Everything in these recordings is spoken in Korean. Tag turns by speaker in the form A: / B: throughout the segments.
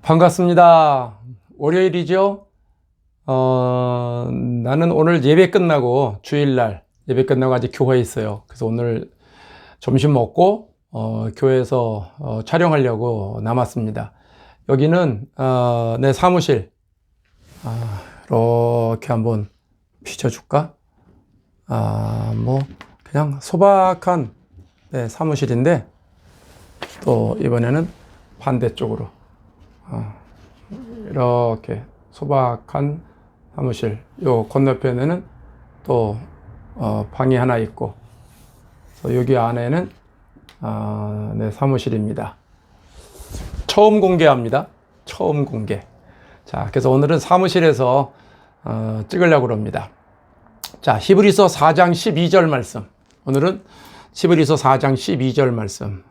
A: 반갑습니다. 월요일이죠? 나는 오늘 예배 끝나고, 주일날 예배 끝나고 아직 교회에 있어요. 그래서 오늘 점심 먹고, 교회에서 촬영하려고 남았습니다. 여기는, 내 사무실. 이렇게 한번 비춰줄까? 그냥 소박한 사무실인데, 또 이번에는 반대쪽으로. 이렇게 소박한 사무실. 요 건너편에는 또 방이 하나 있고, 그래서 여기 안에는 내 사무실입니다. 처음 공개합니다. 처음 공개. 자, 그래서 오늘은 사무실에서 찍으려고 합니다. 자, 히브리서 4장 12절 말씀. 오늘은 히브리서 4장 12절 말씀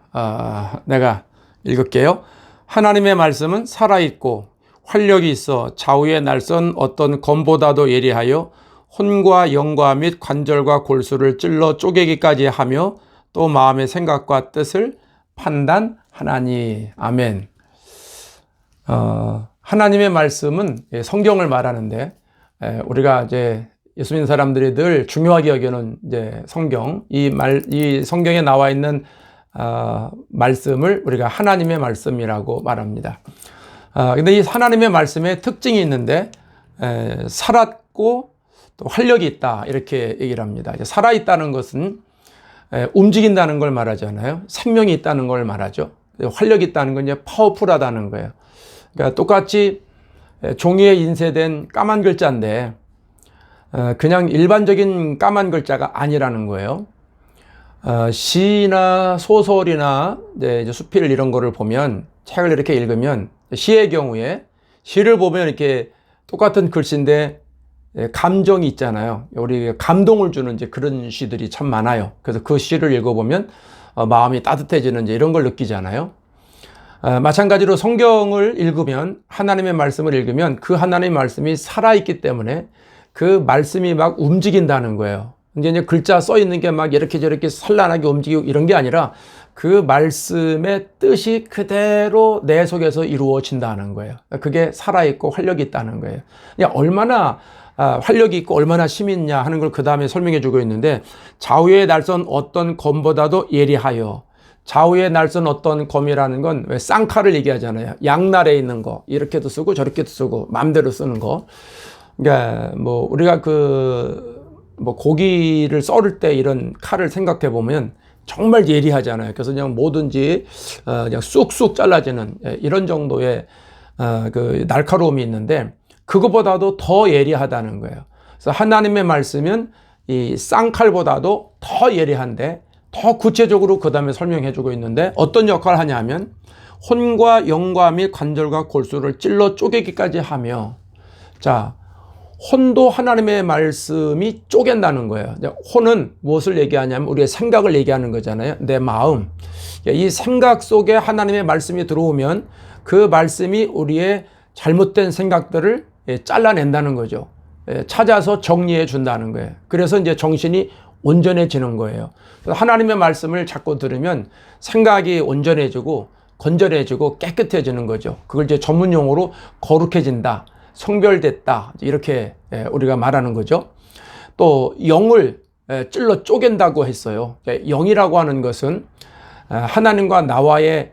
A: 내가 읽을게요. 하나님의 말씀은 살아있고 활력이 있어 좌우의 날선 어떤 검보다도 예리하여 혼과 영과 및 관절과 골수를 찔러 쪼개기까지 하며 또 마음의 생각과 뜻을 판단하나니. 아멘. 하나님의 말씀은 성경을 말하는데, 우리가 이제 예수 믿는 사람들이 늘 중요하게 여기는 이제 성경, 이 성경에 나와 있는 말씀을 우리가 하나님의 말씀이라고 말합니다. 근데 이 하나님의 말씀에 특징이 있는데, 살았고 또 활력이 있다, 이렇게 얘기를 합니다. 이제 살아있다는 것은 움직인다는 걸 말하잖아요. 생명이 있다는 걸 말하죠. 활력이 있다는 건 이제 파워풀하다는 거예요. 그러니까 똑같이 종이에 인쇄된 까만 글자인데, 그냥 일반적인 까만 글자가 아니라는 거예요. 시나 소설이나 이제 수필 이런 거를 보면, 책을 이렇게 읽으면, 시의 경우에 시를 보면 이렇게 똑같은 글씨인데 감정이 있잖아요. 우리 감동을 주는 이제 그런 시들이 참 많아요. 그래서 그 시를 읽어보면 마음이 따뜻해지는 이제 이런 걸 느끼잖아요. 마찬가지로 성경을 읽으면, 하나님의 말씀을 읽으면 그 하나님의 말씀이 살아있기 때문에 그 말씀이 막 움직인다는 거예요. 이제 글자 써 있는 게 막 이렇게 저렇게 산란하게 움직이고 이런 게 아니라 그 말씀의 뜻이 그대로 내 속에서 이루어진다는 거예요. 그게 살아있고 활력이 있다는 거예요. 얼마나 활력이 있고 얼마나 힘이 있냐 하는 걸 그 다음에 설명해 주고 있는데, 좌우의 날선 어떤 검보다도 예리하여. 좌우의 날선 어떤 검이라는 건 왜 쌍칼을 얘기하잖아요. 양날에 있는 거 이렇게도 쓰고 저렇게도 쓰고 마음대로 쓰는 거. 그러니까 우리가 고기를 썰을 때 이런 칼을 생각해 보면 정말 예리하잖아요. 그래서 그냥 뭐든지 그냥 쑥쑥 잘라지는 이런 정도의 그 날카로움이 있는데, 그거보다도 더 예리하다는 거예요. 그래서 하나님의 말씀은 이 쌍칼보다도 더 예리한데, 더 구체적으로 그 다음에 설명해 주고 있는데, 어떤 역할을 하냐면 혼과 영과 및 관절과 골수를 찔러 쪼개기까지 하며. 자, 혼도 하나님의 말씀이 쪼갠다는 거예요. 혼은 무엇을 얘기하냐면 우리의 생각을 얘기하는 거잖아요. 내 마음. 이 생각 속에 하나님의 말씀이 들어오면 그 말씀이 우리의 잘못된 생각들을 잘라낸다는 거죠. 찾아서 정리해 준다는 거예요. 그래서 이제 정신이 온전해지는 거예요. 하나님의 말씀을 자꾸 들으면 생각이 온전해지고 건전해지고 깨끗해지는 거죠. 그걸 이제 전문 용어로 거룩해진다, 성별됐다, 이렇게 우리가 말하는 거죠. 또 영을 찔러 쪼갠다고 했어요. 영이라고 하는 것은 하나님과 나와의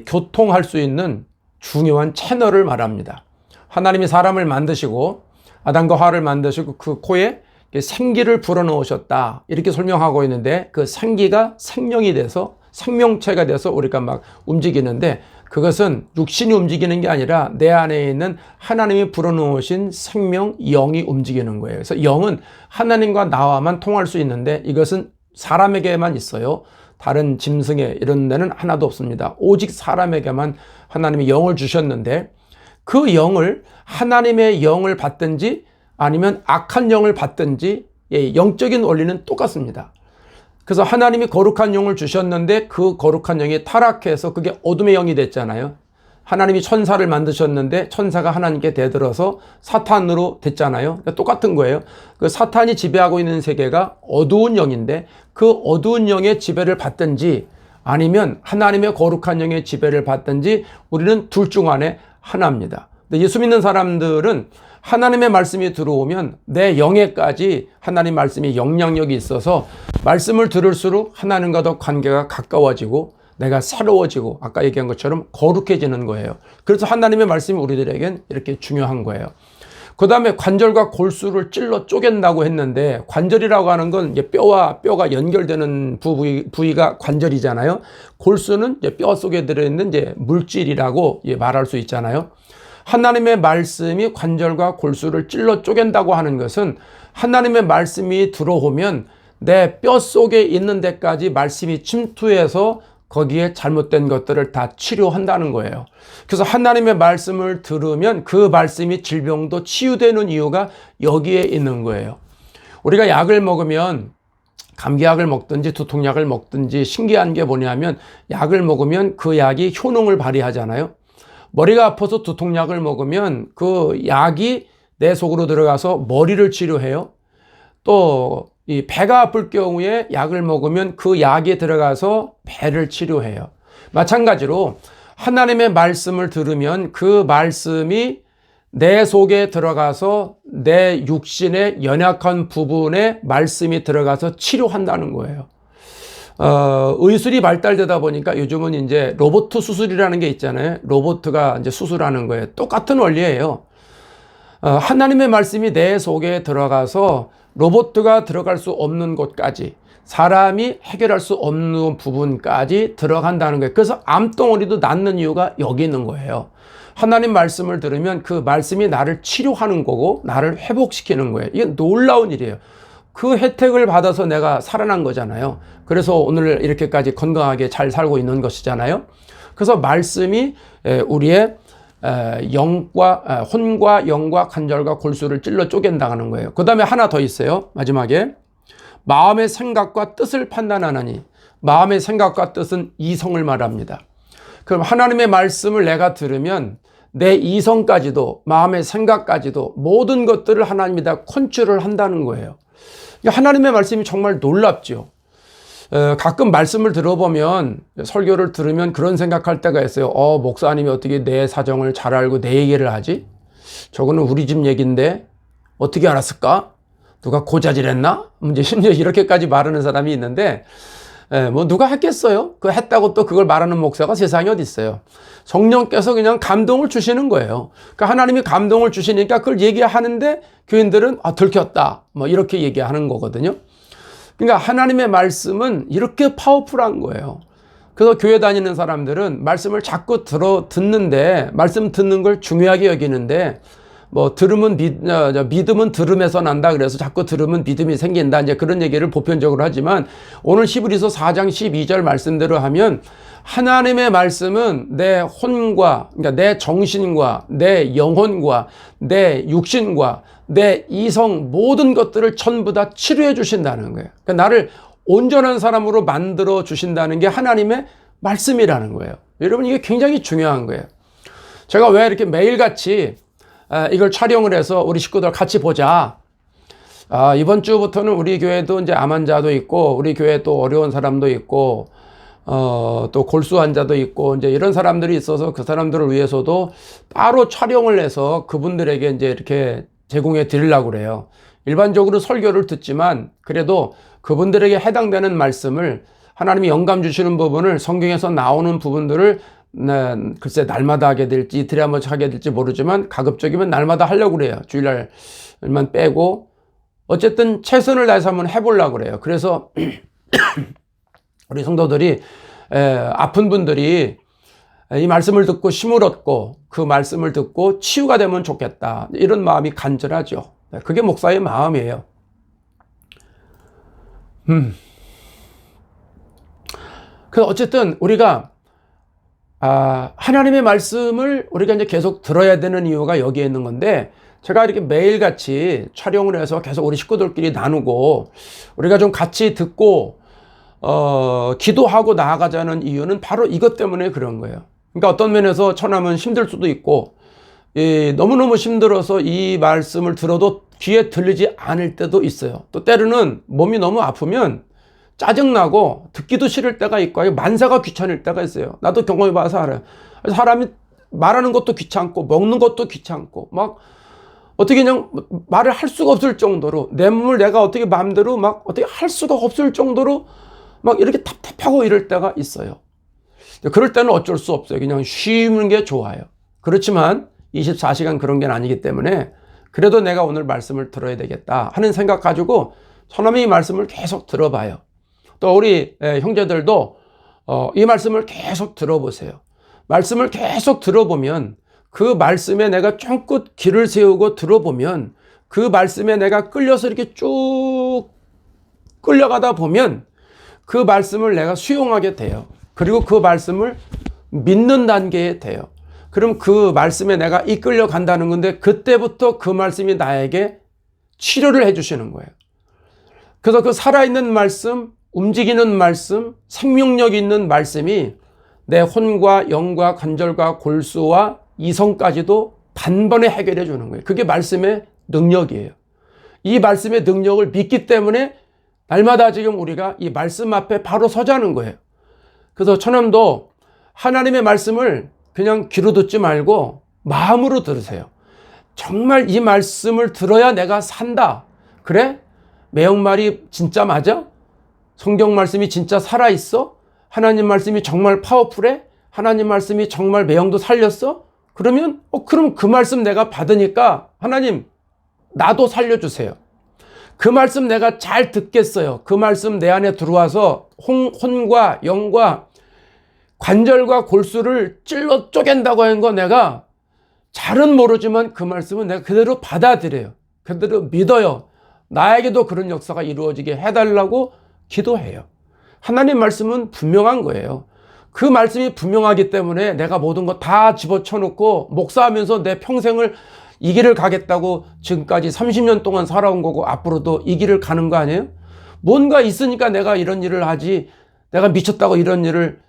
A: 교통할 수 있는 중요한 채널을 말합니다. 하나님이 사람을 만드시고 아담과 하와를 만드시고 그 코에 생기를 불어넣으셨다, 이렇게 설명하고 있는데, 그 생기가 생명이 돼서 생명체가 돼서 우리가 막 움직이는데, 그것은 육신이 움직이는 게 아니라 내 안에 있는 하나님이 불어넣으신 생명, 영이 움직이는 거예요. 그래서 영은 하나님과 나와만 통할 수 있는데, 이것은 사람에게만 있어요. 다른 짐승에 이런 데는 하나도 없습니다. 오직 사람에게만 하나님이 영을 주셨는데, 그 영을, 하나님의 영을 받든지 아니면 악한 영을 받든지 영적인 원리는 똑같습니다. 그래서 하나님이 거룩한 영을 주셨는데 그 거룩한 영이 타락해서 그게 어둠의 영이 됐잖아요. 하나님이 천사를 만드셨는데 천사가 하나님께 대들어서 사탄으로 됐잖아요. 그러니까 똑같은 거예요. 그 사탄이 지배하고 있는 세계가 어두운 영인데 그 어두운 영의 지배를 받든지 아니면 하나님의 거룩한 영의 지배를 받든지 우리는 둘 중 안에 하나입니다. 근데 예수 믿는 사람들은 하나님의 말씀이 들어오면 내 영에까지 하나님 말씀이 영향력이 있어서 말씀을 들을수록 하나님과 더 관계가 가까워지고 내가 새로워지고 아까 얘기한 것처럼 거룩해지는 거예요. 그래서 하나님의 말씀이 우리들에겐 이렇게 중요한 거예요. 그 다음에 관절과 골수를 찔러 쪼갠다고 했는데, 관절이라고 하는 건 이제 뼈와 뼈가 연결되는 부위가 관절이잖아요. 골수는 이제 뼈 속에 들어있는 이제 물질이라고 말할 수 있잖아요. 하나님의 말씀이 관절과 골수를 찔러 쪼갠다고 하는 것은 하나님의 말씀이 들어오면 내 뼈 속에 있는 데까지 말씀이 침투해서 거기에 잘못된 것들을 다 치료한다는 거예요. 그래서 하나님의 말씀을 들으면 그 말씀이 질병도 치유되는 이유가 여기에 있는 거예요. 우리가 약을 먹으면 감기약을 먹든지 두통약을 먹든지 신기한 게 뭐냐면 약을 먹으면 그 약이 효능을 발휘하잖아요. 머리가 아파서 두통약을 먹으면 그 약이 내 속으로 들어가서 머리를 치료해요. 또 이 배가 아플 경우에 약을 먹으면 그 약이 들어가서 배를 치료해요. 마찬가지로 하나님의 말씀을 들으면 그 말씀이 내 속에 들어가서 내 육신의 연약한 부분에 말씀이 들어가서 치료한다는 거예요. 의술이 발달되다 보니까 요즘은 이제 로봇 수술이라는 게 있잖아요. 로봇가 이제 수술하는 거예요. 똑같은 원리예요. 하나님의 말씀이 내 속에 들어가서 로봇가 들어갈 수 없는 곳까지, 사람이 해결할 수 없는 부분까지 들어간다는 거예요. 그래서 암덩어리도 낫는 이유가 여기 있는 거예요. 하나님 말씀을 들으면 그 말씀이 나를 치료하는 거고 나를 회복시키는 거예요. 이게 놀라운 일이에요. 그 혜택을 받아서 내가 살아난 거잖아요. 그래서 오늘 이렇게까지 건강하게 잘 살고 있는 것이잖아요. 그래서 말씀이 우리의 혼과 영과 관절과 골수를 찔러 쪼갠다는 거예요. 그 다음에 하나 더 있어요. 마지막에 마음의 생각과 뜻을 판단하나니, 마음의 생각과 뜻은 이성을 말합니다. 그럼 하나님의 말씀을 내가 들으면 내 이성까지도 마음의 생각까지도 모든 것들을 하나님이 다 컨트롤을 한다는 거예요. 하나님의 말씀이 정말 놀랍죠. 가끔 말씀을 들어보면, 설교를 들으면 그런 생각할 때가 있어요. 목사님이 어떻게 내 사정을 잘 알고 내 얘기를 하지? 저거는 우리 집 얘기인데 어떻게 알았을까? 누가 고자질했나? 이제 심지어 이렇게까지 말하는 사람이 있는데, 뭐 누가 했겠어요? 그 했다고 또 그걸 말하는 목사가 세상에 어디 있어요? 성령께서 그냥 감동을 주시는 거예요. 그러니까 하나님이 감동을 주시니까 그걸 얘기하는데 교인들은 들켰다, 뭐 이렇게 얘기하는 거거든요. 그러니까 하나님의 말씀은 이렇게 파워풀한 거예요. 그래서 교회 다니는 사람들은 말씀을 자꾸 듣는데, 말씀 듣는 걸 중요하게 여기는데, 뭐 들으면 믿음은 들음에서 난다 그래서 자꾸 들으면 믿음이 생긴다, 이제 그런 얘기를 보편적으로 하지만, 오늘 히브리서 4장 12절 말씀대로 하면 하나님의 말씀은 내 혼과, 그러니까 내 정신과 내 영혼과 내 육신과 내 이성 모든 것들을 전부 다 치료해 주신다는 거예요. 그러니까 나를 온전한 사람으로 만들어 주신다는 게 하나님의 말씀이라는 거예요. 여러분, 이게 굉장히 중요한 거예요. 제가 왜 이렇게 매일같이 이걸 촬영을 해서 우리 식구들 같이 보자. 이번 주부터는 우리 교회도 이제 암 환자도 있고, 우리 교회 또 어려운 사람도 있고, 또 골수 환자도 있고, 이제 이런 사람들이 있어서 그 사람들을 위해서도 따로 촬영을 해서 그분들에게 이제 이렇게 제공해 드리려고 그래요. 일반적으로 설교를 듣지만 그래도 그분들에게 해당되는 말씀을, 하나님이 영감 주시는 부분을, 성경에서 나오는 부분들을 글쎄 날마다 하게 될지 이틀에 한 번씩 하게 될지 모르지만 가급적이면 날마다 하려고 그래요. 주일날만 빼고 어쨌든 최선을 다해서 한번 해보려고 그래요. 그래서 우리 성도들이, 아픈 분들이 이 말씀을 듣고 힘을 얻고 그 말씀을 듣고 치유가 되면 좋겠다, 이런 마음이 간절하죠. 그게 목사의 마음이에요. 그래서 어쨌든 우리가 하나님의 말씀을 우리가 이제 계속 들어야 되는 이유가 여기에 있는 건데, 제가 이렇게 매일같이 촬영을 해서 계속 우리 식구들끼리 나누고 우리가 좀 같이 듣고 기도하고 나아가자는 이유는 바로 이것 때문에 그런 거예요. 그러니까 어떤 면에서 처남은 힘들 수도 있고, 너무너무 힘들어서 이 말씀을 들어도 귀에 들리지 않을 때도 있어요. 또 때로는 몸이 너무 아프면 짜증나고 듣기도 싫을 때가 있고 만사가 귀찮을 때가 있어요. 나도 경험해봐서 알아요. 사람이 말하는 것도 귀찮고 먹는 것도 귀찮고 막 어떻게 그냥 말을 할 수가 없을 정도로 내 몸을 내가 어떻게 마음대로 막 어떻게 할 수가 없을 정도로 막 이렇게 답답하고 이럴 때가 있어요. 그럴 때는 어쩔 수 없어요. 그냥 쉬는 게 좋아요. 그렇지만 24시간 그런 게 아니기 때문에 그래도 내가 오늘 말씀을 들어야 되겠다 하는 생각 가지고 하나님의 말씀을 계속 들어봐요. 또 우리 형제들도 이 말씀을 계속 들어보세요. 말씀을 계속 들어보면 그 말씀에 내가 쫑긋 귀를 세우고 들어보면 그 말씀에 내가 끌려서 이렇게 쭉 끌려가다 보면 그 말씀을 내가 수용하게 돼요. 그리고 그 말씀을 믿는 단계에 돼요. 그럼 그 말씀에 내가 이끌려 간다는 건데 그때부터 그 말씀이 나에게 치료를 해 주시는 거예요. 그래서 그 살아있는 말씀, 움직이는 말씀, 생명력 있는 말씀이 내 혼과 영과 관절과 골수와 이성까지도 단번에 해결해 주는 거예요. 그게 말씀의 능력이에요. 이 말씀의 능력을 믿기 때문에 날마다 지금 우리가 이 말씀 앞에 바로 서자는 거예요. 그래서 처남도 하나님의 말씀을 그냥 귀로 듣지 말고 마음으로 들으세요. 정말 이 말씀을 들어야 내가 산다. 그래? 매형말이 진짜 맞아? 성경 말씀이 진짜 살아있어? 하나님 말씀이 정말 파워풀해? 하나님 말씀이 정말 매형도 살렸어? 그러면 그럼 그 말씀 내가 받으니까 하나님 나도 살려주세요. 그 말씀 내가 잘 듣겠어요. 그 말씀 내 안에 들어와서 혼과 영과 관절과 골수를 찔러 쪼갠다고 하는 거 내가 잘은 모르지만 그 말씀은 내가 그대로 받아들여요. 그대로 믿어요. 나에게도 그런 역사가 이루어지게 해달라고 기도해요. 하나님 말씀은 분명한 거예요. 그 말씀이 분명하기 때문에 내가 모든 거 다 집어쳐놓고 목사하면서 내 평생을 이 길을 가겠다고 지금까지 30년 동안 살아온 거고 앞으로도 이 길을 가는 거 아니에요? 뭔가 있으니까 내가 이런 일을 하지. 내가 미쳤다고 이런 일을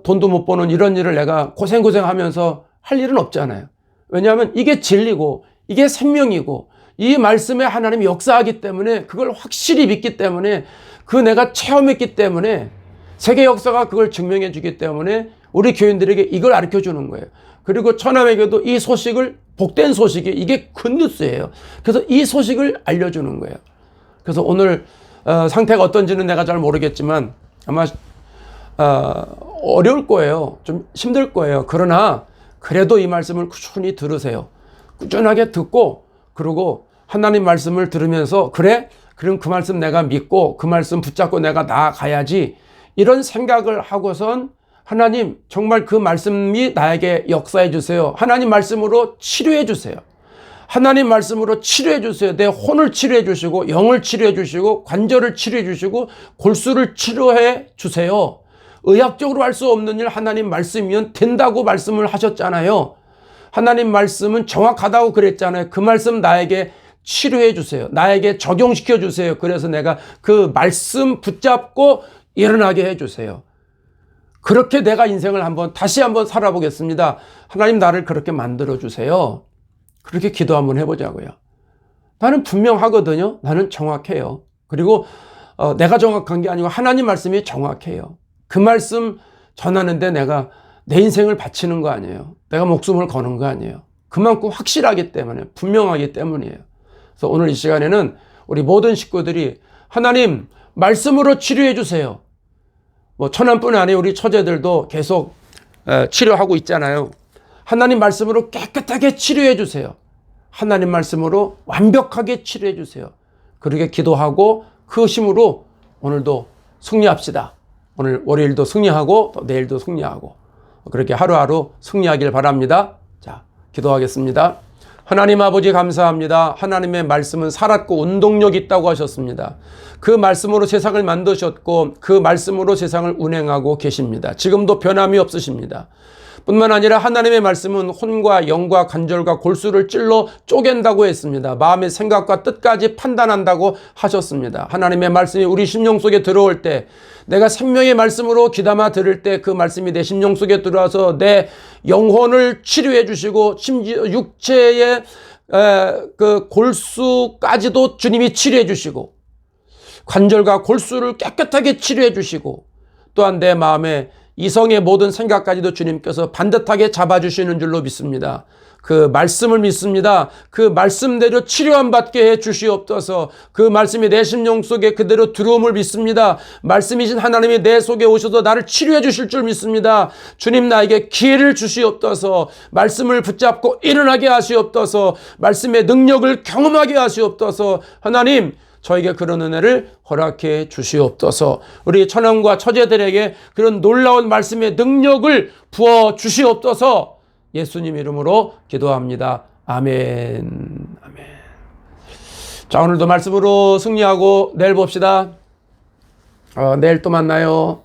A: 돈도 못 버는 이런 일을 내가 고생하면서 할 일은 없잖아요. 왜냐하면 이게 진리고 이게 생명이고 이 말씀에 하나님이 역사하기 때문에 그걸 확실히 믿기 때문에 그 내가 체험했기 때문에 세계 역사가 그걸 증명해 주기 때문에 우리 교인들에게 이걸 가르쳐 주는 거예요. 그리고 처남에게도 이 소식을 복된 소식이 이게 굿뉴스예요. 그래서 이 소식을 알려주는 거예요. 그래서 오늘 상태가 어떤지는 내가 잘 모르겠지만 아마 어려울 거예요. 좀 힘들 거예요. 그러나 그래도 이 말씀을 꾸준히 들으세요. 꾸준하게 듣고 그리고 하나님 말씀을 들으면서 그래? 그럼 그 말씀 내가 믿고 그 말씀 붙잡고 내가 나아가야지 이런 생각을 하고선 하나님 정말 그 말씀이 나에게 역사해 주세요. 하나님 말씀으로 치료해 주세요. 하나님 말씀으로 치료해 주세요. 내 혼을 치료해 주시고 영을 치료해 주시고 관절을 치료해 주시고 골수를 치료해 주세요. 의학적으로 할 수 없는 일 하나님 말씀이면 된다고 말씀을 하셨잖아요. 하나님 말씀은 정확하다고 그랬잖아요. 그 말씀 나에게 치료해 주세요. 나에게 적용시켜 주세요. 그래서 내가 그 말씀 붙잡고 일어나게 해 주세요. 그렇게 내가 인생을 다시 한번 살아보겠습니다. 하나님 나를 그렇게 만들어 주세요. 그렇게 기도 한번 해보자고요. 나는 분명하거든요. 나는 정확해요. 그리고 내가 정확한 게 아니고 하나님 말씀이 정확해요. 그 말씀 전하는데 내가 내 인생을 바치는 거 아니에요. 내가 목숨을 거는 거 아니에요. 그만큼 확실하기 때문에 분명하기 때문이에요. 그래서 오늘 이 시간에는 우리 모든 식구들이 하나님 말씀으로 치료해 주세요. 처남뿐 아니에요. 우리 처제들도 계속 치료하고 있잖아요. 하나님 말씀으로 깨끗하게 치료해 주세요. 하나님 말씀으로 완벽하게 치료해 주세요. 그렇게 기도하고 그 힘으로 오늘도 승리합시다. 오늘 월요일도 승리하고 또 내일도 승리하고 그렇게 하루하루 승리하길 바랍니다. 자, 기도하겠습니다. 하나님 아버지 감사합니다. 하나님의 말씀은 살았고 운동력 있다고 하셨습니다. 그 말씀으로 세상을 만드셨고 그 말씀으로 세상을 운행하고 계십니다. 지금도 변함이 없으십니다. 뿐만 아니라 하나님의 말씀은 혼과 영과 관절과 골수를 찔러 쪼갠다고 했습니다. 마음의 생각과 뜻까지 판단한다고 하셨습니다. 하나님의 말씀이 우리 심령 속에 들어올 때 내가 생명의 말씀으로 귀담아 들을 때 그 말씀이 내 심령 속에 들어와서 내 영혼을 치료해 주시고 심지어 육체의 그 골수까지도 주님이 치료해 주시고 관절과 골수를 깨끗하게 치료해 주시고 또한 내 마음에 이성의 모든 생각까지도 주님께서 반듯하게 잡아주시는 줄로 믿습니다. 그 말씀을 믿습니다. 그 말씀대로 치료함 받게 해 주시옵소서. 그 말씀이 내 심령 속에 그대로 들어옴을 믿습니다. 말씀이신 하나님이 내 속에 오셔서 나를 치료해 주실 줄 믿습니다. 주님, 나에게 기회를 주시옵소서. 말씀을 붙잡고 일어나게 하시옵소서. 말씀의 능력을 경험하게 하시옵소서. 하나님, 저에게 그런 은혜를 허락해 주시옵소서. 우리 처남과 처제들에게 그런 놀라운 말씀의 능력을 부어 주시옵소서. 예수님 이름으로 기도합니다. 아멘. 아멘. 자, 오늘도 말씀으로 승리하고 내일 봅시다. 내일 또 만나요.